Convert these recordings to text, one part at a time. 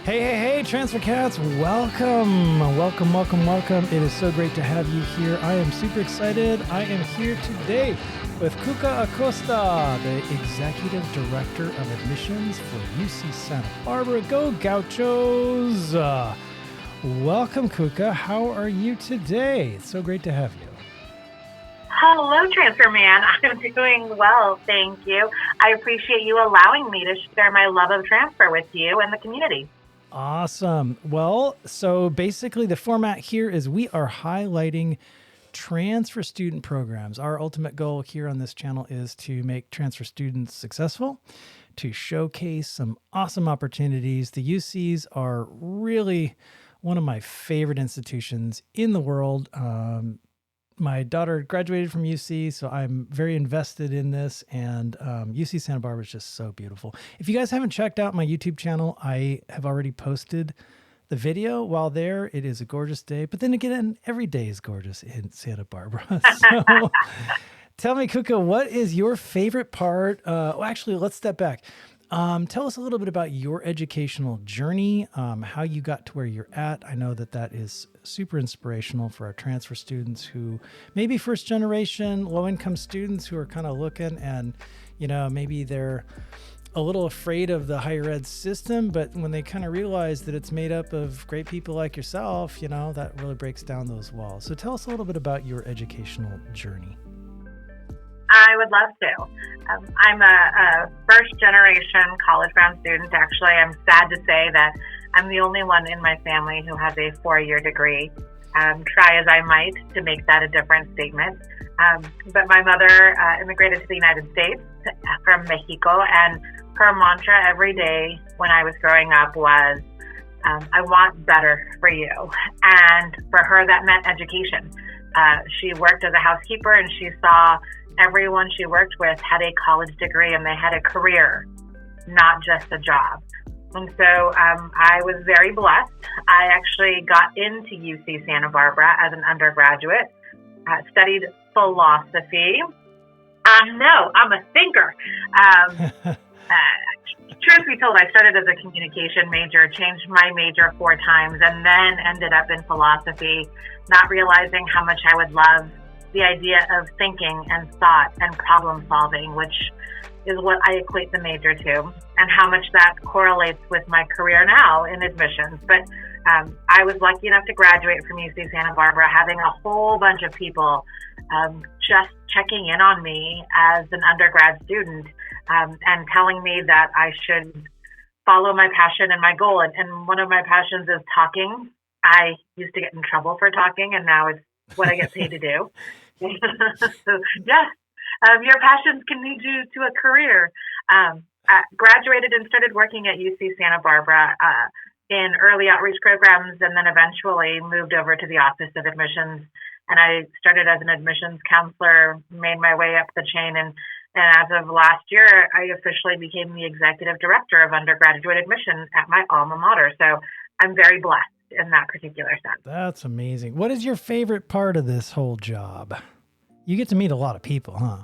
Hey, Transfer Cats, welcome. It is so great to have you here. I am super excited. I am here today with Cuca Acosta, the Executive Director of Admissions for UC Santa Barbara. Go Gauchos! Welcome, Cuca. How are you today? It's so great to have you. Hello, Transfer Man. I'm doing well, thank you. I appreciate you allowing me to share my love of transfer with you and the community. Awesome. Well, so basically the format here is we are highlighting transfer student programs. Our ultimate goal here on this channel is to make transfer students successful, to showcase some awesome opportunities. The UCs are really one of my favorite institutions in the world. My daughter graduated from UC, so I'm very invested in this, and UC Santa Barbara is just so beautiful. If you guys haven't checked out my YouTube channel, I have already posted the video. While there, it is a gorgeous day, but then again, every day is gorgeous in Santa Barbara. So tell me, Cuca, what is your favorite part? Actually, let's step back. Tell us a little bit about your educational journey, how you got to where you're at. I know that is super inspirational for our transfer students who may be first generation, low income students who are kind of looking and, maybe they're a little afraid of the higher ed system, but when they kind of realize that it's made up of great people like yourself, that really breaks down those walls. So tell us a little bit about your educational journey. I would love to. I'm a first-generation college-bound student. Actually, I'm sad to say that I'm the only one in my family who has a 4-year degree. Try as I might to make that a different statement. But my mother immigrated to the United States from Mexico, and her mantra every day when I was growing up was, I want better for you. And for her, that meant education. She worked as a housekeeper, and she saw everyone she worked with had a college degree and they had a career, not just a job. And so I was very blessed. I actually got into UC Santa Barbara as an undergraduate, studied philosophy. No, I'm a thinker. Truth be told, I started as a communication major, changed my major 4 times, and then ended up in philosophy, not realizing how much I would love the idea of thinking and thought and problem solving, which is what I equate the major to, and how much that correlates with my career now in admissions. But I was lucky enough to graduate from UC Santa Barbara, having a whole bunch of people just checking in on me as an undergrad student and telling me that I should follow my passion and my goal. And one of my passions is talking. I used to get in trouble for talking, and now it's what I get paid to do. So, yes, your passions can lead you to a career. I graduated and started working at UC Santa Barbara in early outreach programs, and then eventually moved over to the Office of Admissions. And I started as an admissions counselor, made my way up the chain, and as of last year, I officially became the executive director of undergraduate admission at my alma mater. So I'm very blessed in that particular sense. That's amazing. What is your favorite part of this whole job? You get to meet a lot of people, huh?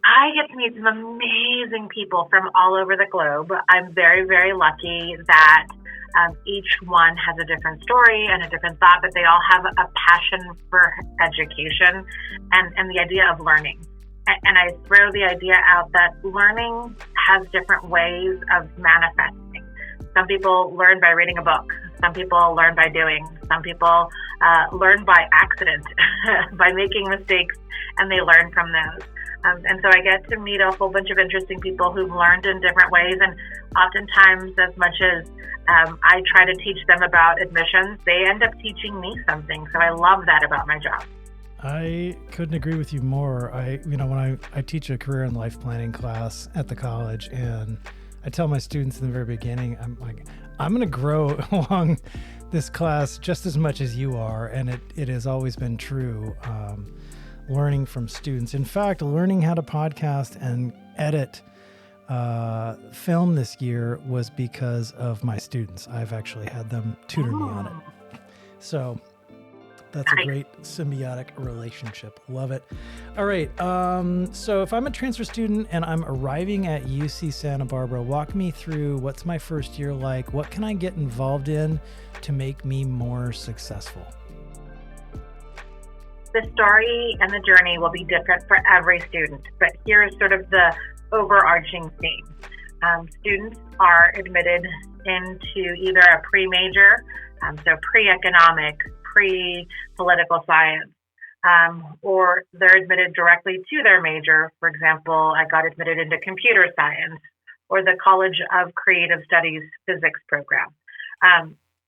I get to meet some amazing people from all over the globe. I'm very, very lucky that each one has a different story and a different thought, but they all have a passion for education and the idea of learning. And I throw the idea out that learning has different ways of manifesting. Some people learn by reading a book. Some people learn by doing. Some people learn by accident, by making mistakes, and they learn from those. And so I get to meet a whole bunch of interesting people who've learned in different ways. And oftentimes, as much as I try to teach them about admissions, they end up teaching me something. So I love that about my job. I couldn't agree with you more. When I teach a career and life planning class at the college, and I tell my students in the very beginning, I'm like, I'm going to grow along this class just as much as you are. And it has always been true, learning from students. In fact, learning how to podcast and edit film this year was because of my students. I've actually had them tutor me on it. So That's a great symbiotic relationship. Love it. All right. So if I'm a transfer student and I'm arriving at UC Santa Barbara, walk me through what's my first year like? What can I get involved in to make me more successful? The story and the journey will be different for every student, but here's sort of the overarching theme. Students are admitted into either a pre-major, so pre-economics, pre-political science, or they're admitted directly to their major. For example, I got admitted into computer science or the College of Creative Studies physics program.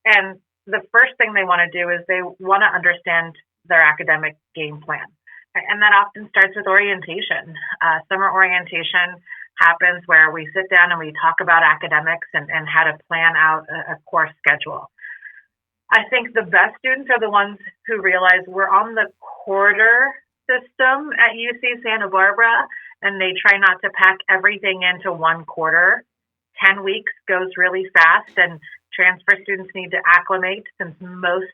And the first thing they want to do is they want to understand their academic game plan. And that often starts with orientation. Summer orientation happens where we sit down and we talk about academics and how to plan out a course schedule. I think the best students are the ones who realize we're on the quarter system at UC Santa Barbara, and they try not to pack everything into one quarter. 10 weeks goes really fast, and transfer students need to acclimate since most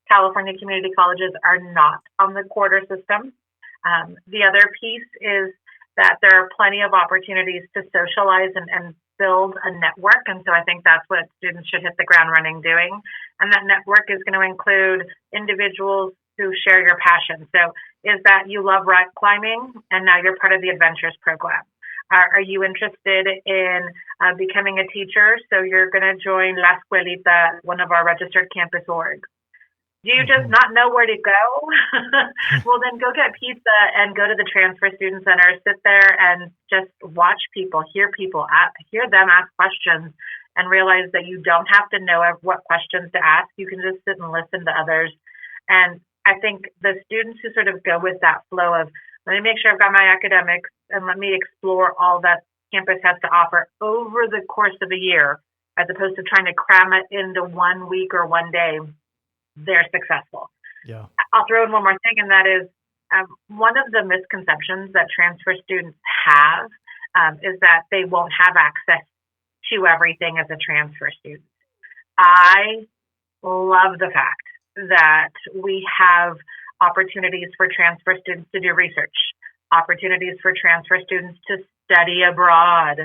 California community colleges are not on the quarter system. The other piece is that there are plenty of opportunities to socialize and build a network. And so I think that's what students should hit the ground running doing. And that network is going to include individuals who share your passion. So is that you love rock climbing and now you're part of the Adventures program? Are you interested in becoming a teacher? So you're going to join La Escuelita, one of our registered campus orgs. Do you just not know where to go? Well, then go get pizza and go to the Transfer Student Center. Sit there and just watch people, hear them ask questions, and realize that you don't have to know what questions to ask. You can just sit and listen to others. And I think the students who sort of go with that flow of, let me make sure I've got my academics and let me explore all that campus has to offer over the course of a year, as opposed to trying to cram it into 1 week or 1 day, they're successful. Yeah. I'll throw in one more thing, and that is one of the misconceptions that transfer students have is that they won't have access to everything as a transfer student. I love the fact that we have opportunities for transfer students to do research, opportunities for transfer students to study abroad,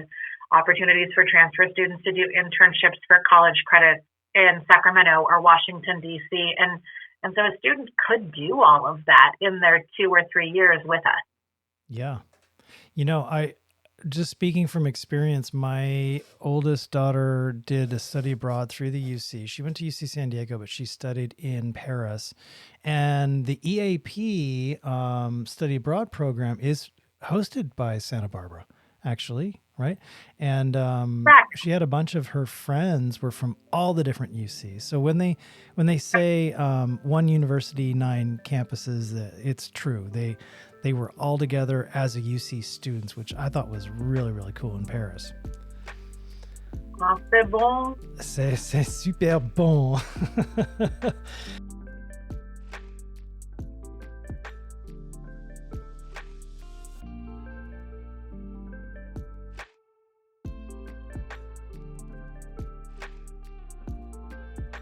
opportunities for transfer students to do internships for college credit in Sacramento or Washington, D.C. And so a student could do all of that in their 2 or 3 years with us. Yeah. I just speaking from experience, my oldest daughter did a study abroad through the UC. She went to UC San Diego, but she studied in Paris. And the EAP study abroad program is hosted by Santa Barbara, actually. Right. And she had a bunch of her friends were from all the different UCs. So when they say one university, 9 campuses, it's true. They were all together as a UC students, which I thought was really, really cool in Paris. C'est bon. C'est super bon.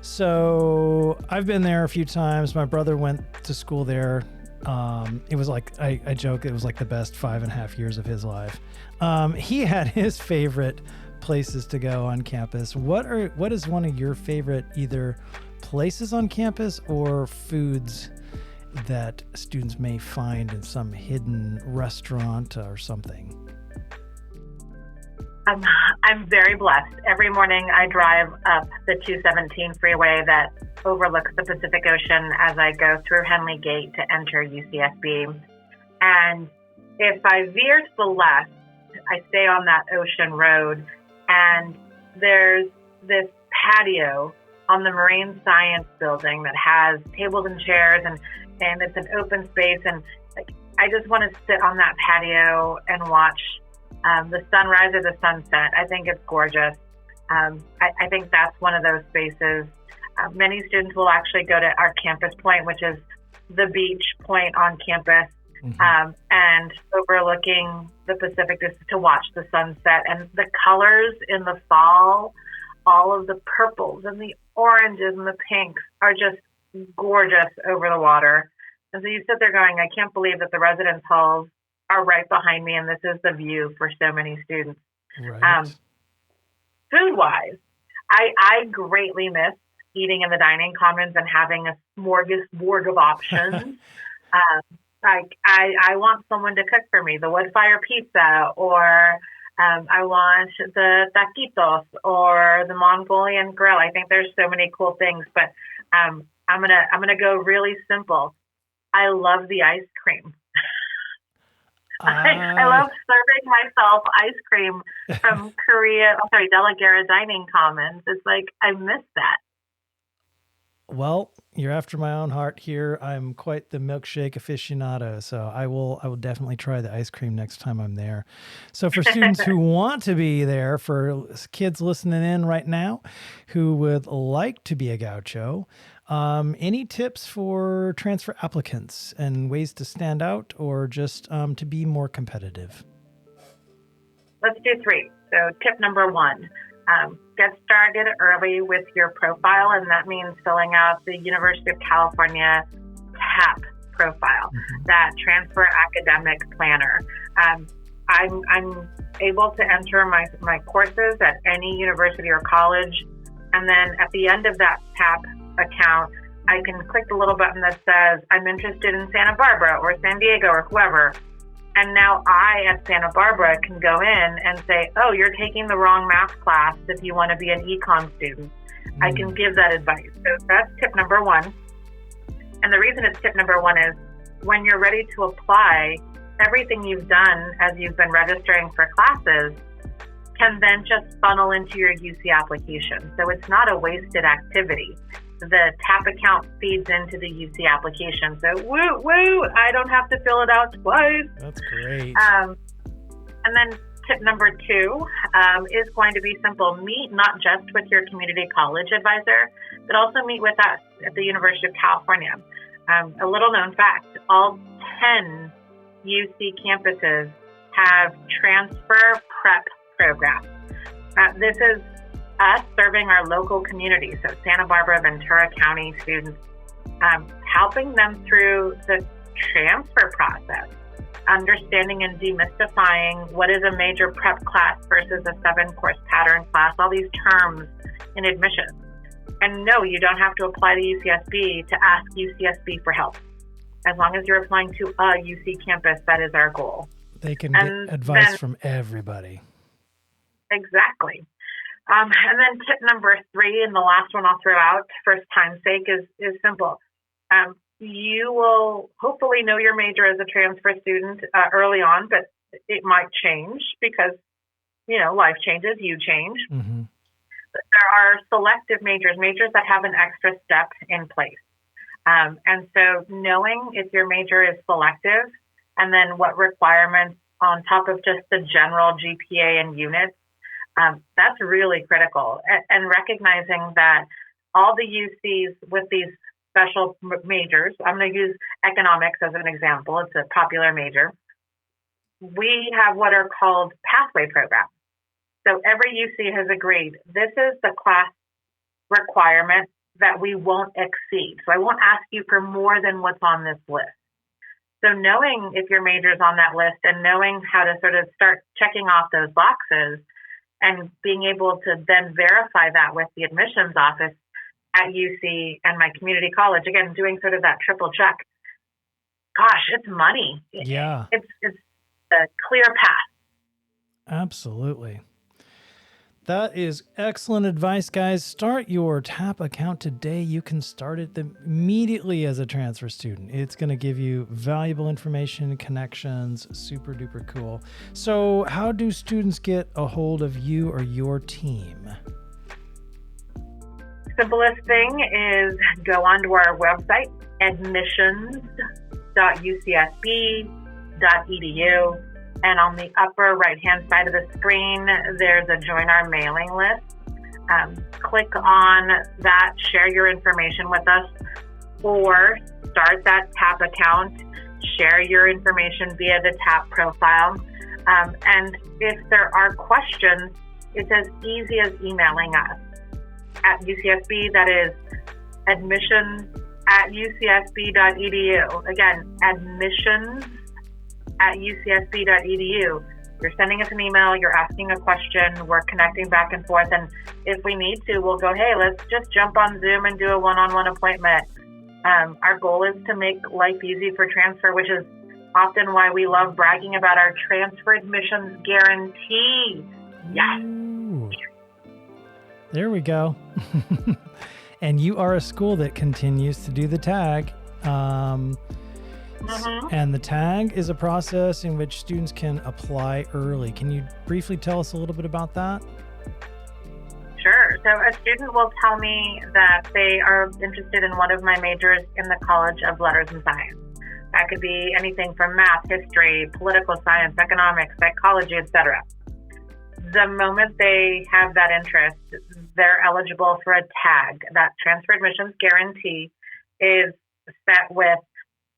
So I've been there a few times. My brother went to school there. It was like, I joke, it was like the best 5.5 years of his life. He had his favorite places to go on campus. What is one of your favorite either places on campus or foods that students may find in some hidden restaurant or something? I'm very blessed. Every morning I drive up the 217 freeway that overlooks the Pacific Ocean as I go through Henley Gate to enter UCSB. And if I veer to the left, I stay on that ocean road, and there's this patio on the Marine Science Building that has tables and chairs, and it's an open space. And I just want to sit on that patio and watch the sunrise or the sunset. I think it's gorgeous. I think that's one of those spaces. Many students will actually go to our campus point, which is the beach point on campus, and overlooking the Pacific just to watch the sunset. And the colors in the fall, all of the purples and the oranges and the pinks are just gorgeous over the water. And so you sit there going, I can't believe that the residence halls are right behind me, and this is the view for so many students. Right. Food-wise, I greatly miss eating in the dining commons and having a smorgasbord of options. I want someone to cook for me, the wood fire pizza, or I want the taquitos or the Mongolian grill. I think there's so many cool things, but I'm gonna go really simple. I love the ice cream. I love serving myself ice cream from De La Guerra Dining Commons. It's like, I miss that. Well, you're after my own heart here. I'm quite the milkshake aficionado, so I will definitely try the ice cream next time I'm there. So for students who want to be there, for kids listening in right now who would like to be a Gaucho, any tips for transfer applicants and ways to stand out or just to be more competitive? Let's do 3. So tip number 1. Get started early with your profile, and that means filling out the University of California TAP profile, that Transfer Academic Planner. I'm able to enter my courses at any university or college, and then at the end of that TAP account, I can click the little button that says, I'm interested in Santa Barbara or San Diego or whoever. And now I, at Santa Barbara, can go in and say, oh, you're taking the wrong math class if you want to be an econ student. I can give that advice. So that's tip number 1. And the reason it's tip number 1 is when you're ready to apply, everything you've done as you've been registering for classes can then just funnel into your UC application. So it's not a wasted activity. The TAP account feeds into the UC application. So woo, I don't have to fill it out twice. That's great. And then tip number 2 is going to be simple. Meet not just with your community college advisor, but also meet with us at the University of California. A little known fact, all 10 UC campuses have transfer prep programs. This is us serving our local community, so Santa Barbara, Ventura County students, helping them through the transfer process, understanding and demystifying what is a major prep class versus a 7-course pattern class, all these terms in admissions. And no, you don't have to apply to UCSB to ask UCSB for help. As long as you're applying to a UC campus, that is our goal. They can get advice from everybody. Exactly. And then tip number 3, and the last one I'll throw out for time's sake, is simple. You will hopefully know your major as a transfer student early on, but it might change because, life changes, you change. Mm-hmm. But there are selective majors that have an extra step in place. And so knowing if your major is selective and then what requirements on top of just the general GPA and units, that's really critical. And recognizing that all the UCs with these special majors, I'm going to use economics as an example. It's a popular major. We have what are called pathway programs. So every UC has agreed, this is the class requirement that we won't exceed. So I won't ask you for more than what's on this list. So knowing if your major is on that list and knowing how to sort of start checking off those boxes and being able to then verify that with the admissions office at UC and my community college, again, doing sort of that triple check. Gosh, it's money. Yeah. It's a clear path. Absolutely. That is excellent advice, guys. Start your TAP account today. You can start it immediately as a transfer student. It's going to give you valuable information, connections, super duper cool. So how do students get a hold of you or your team? Simplest thing is go onto our website, admissions.ucsb.edu. And on the upper right-hand side of the screen, there's a Join Our Mailing List. Click on that, share your information with us, or start that TAP account, share your information via the TAP profile. And if there are questions, it's as easy as emailing us. At UCSB, that is admissions at ucsb.edu. Again, admissions at ucsb.edu. You're sending us an email, you're asking a question, we're connecting back and forth, and if we need to, we'll go, hey, let's just jump on Zoom and do a one-on-one appointment. Our goal is to make life easy for transfer, which is often why we love bragging about our transfer admissions guarantee. Yes. Ooh. There we go. And you are a school that continues to do the tag. And the tag is a process in which students can apply early. Can you briefly tell us a little bit about that? Sure. So a student will tell me that they are interested in one of my majors in the College of Letters and Science. That could be anything from math, history, political science, economics, psychology, etc. The moment they have that interest, they're eligible for a tag. That transfer admissions guarantee is set with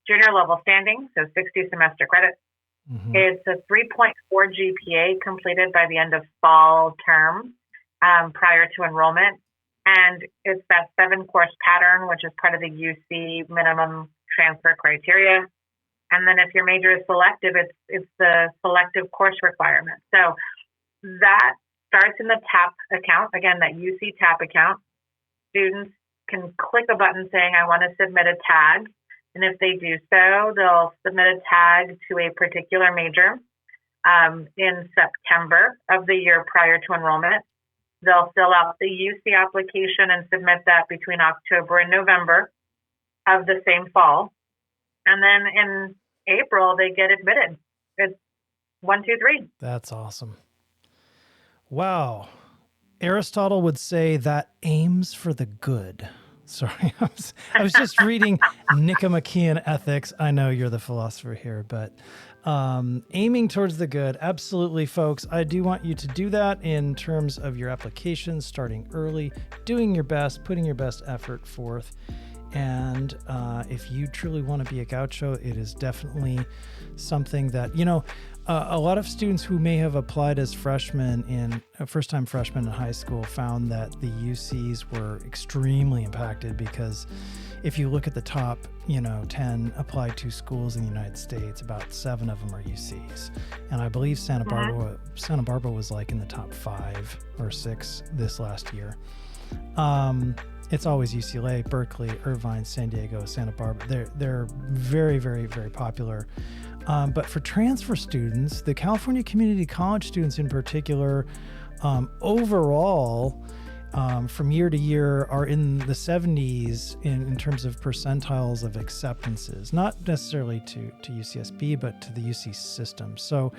junior level standing, so 60 semester credits. It's a 3.4 GPA completed by the end of fall term prior to enrollment. And it's that 7-course pattern, which is part of the UC minimum transfer criteria. And then if your major is selective, it's the selective course requirement. So that starts in the TAP account, again, that UC TAP account. Students can click a button saying, I want to submit a tag. And if they do so, they'll submit a tag to a particular major in September of the year prior to enrollment. They'll fill out the UC application and submit that between October and November of the same fall. And then in April, they get admitted. It's 1, 2, 3. That's awesome. Wow. Aristotle would say that aims for the good. Sorry, I was just reading Nicomachean Ethics. I know you're the philosopher here, but aiming towards the good. Absolutely, folks. I do want you to do that in terms of your applications, starting early, doing your best, putting your best effort forth. And if you truly want to be a Gaucho, it is definitely something that, a lot of students who may have applied as freshmen first-time freshmen in high school found that the UCs were extremely impacted because if you look at the top, 10 applied to schools in the United States, about 7 of them are UCs. And I believe Santa Barbara was like in the top 5 or 6 this last year. It's always UCLA, Berkeley, Irvine, San Diego, Santa Barbara. They're very, very, very popular. But for transfer students, the California community college students in particular, overall, from year to year are in the 70s in terms of percentiles of acceptances, not necessarily to UCSB, but to the UC system. So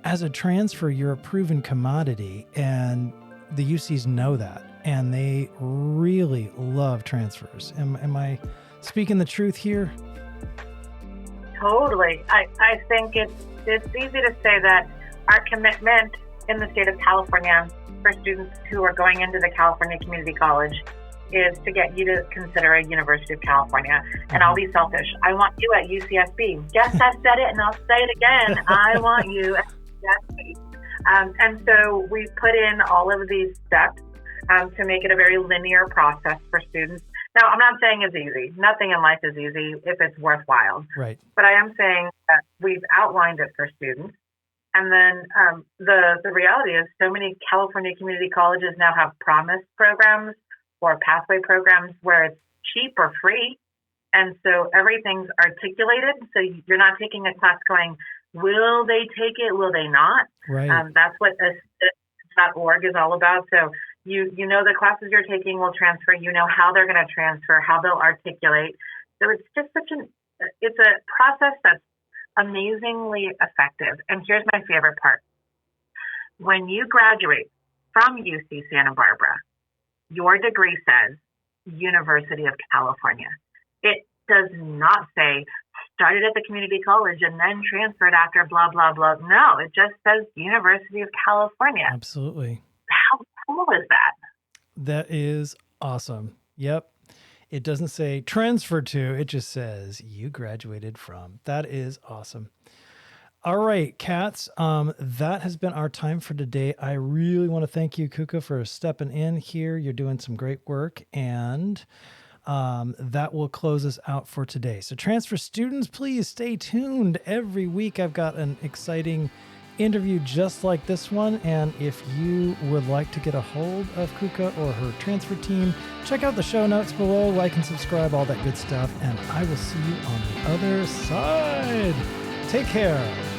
as a transfer, you're a proven commodity, and the UCs know that, and they really love transfers. Am I speaking the truth here? Totally. I think it's easy to say that our commitment in the state of California for students who are going into the California Community College is to get you to consider a University of California. And I'll be selfish. I want you at UCSB. Yes, I've said it and I'll say it again. I want you at UCSB. And so we put in all of these steps to make it a very linear process for students. Now, I'm not saying it's easy. Nothing in life is easy if it's worthwhile. Right. But I am saying that we've outlined it for students. And then the reality is so many California community colleges now have promise programs or pathway programs where it's cheap or free. And so everything's articulated. So you're not taking a class going, will they take it? Will they not? Right. That's what assist.org is all about. So you know the classes you're taking will transfer. You know how they're going to transfer, how they'll articulate. So it's just it's a process that's amazingly effective. And here's my favorite part. When you graduate from UC Santa Barbara, your degree says University of California. It does not say started at the community college and then transferred after blah, blah, blah. No, it just says University of California. Absolutely. How cool is that? That is awesome. Yep. It doesn't say transfer to, it just says you graduated from. That is awesome. All right, cats. That has been our time for today. I really want to thank you, Cuca, for stepping in here. You're doing some great work. And that will close us out for today. So transfer students, please stay tuned. Every week I've got an exciting interview just like this one. And if you would like to get a hold of Cuca or her transfer team, check out the show notes below, like and subscribe, all that good stuff. And I will see you on the other side. Take care.